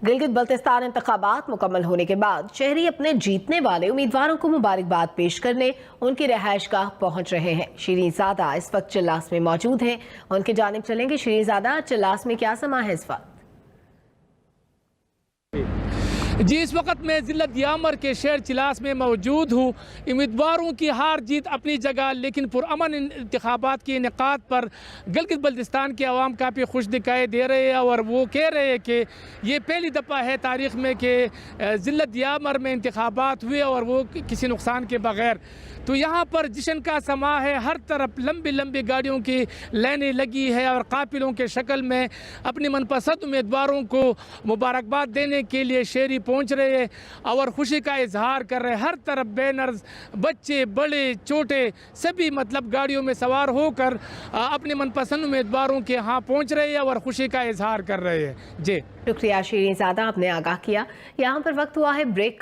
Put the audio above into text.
गिलगित बल्तिस्तान इंतखाबात मुकम्मल होने के बाद शहरी अपने जीतने वाले उम्मीदवारों को मुबारकबाद पेश करने उनकी रिहाइशगाह पहुंच रहे हैं। शरीनज़ादा इस वक्त चिल्लास में मौजूद हैं, उनकी जानिब चलेंगे। शरीनज़ादा, चिल्लास में क्या समा है इस वक्त? जी, इस वक्त मैं ज़िला यामर के शहर चिल्लास में मौजूद हूँ। उम्मीदवारों की हार जीत अपनी जगह, लेकिन पुरअमन इंतखाबात के इनेकाद पर गिलगित बल्तिस्तान के अवाम काफ़ी खुश दिखाई दे रहे हैं और वो कह रहे हैं कि ये पहली दफ़ा है तारीख़ में कि ज़िला यामर में इंतखाबात हुए और वो किसी नुकसान के बग़ैर। तो यहाँ पर जश्न का समा है, हर तरफ लंबी लंबी गाड़ियों की लाइनें लगी है और काफिलों के शक्ल में अपने मनपसंद उम्मीदवारों को मुबारकबाद देने के लिए शहरी पहुँच रहे हैं और खुशी का इजहार कर रहे हैं। हर तरफ बैनर्स, बच्चे बड़े छोटे सभी मतलब गाड़ियों में सवार होकर अपने मनपसंद उम्मीदवारों के यहाँ पहुँच रहे हैं और खुशी का इजहार कर रहे हैं। जी शुक्रिया शरीनज़ादा, आपने आगाह किया। यहाँ पर वक्त हुआ है ब्रेक का।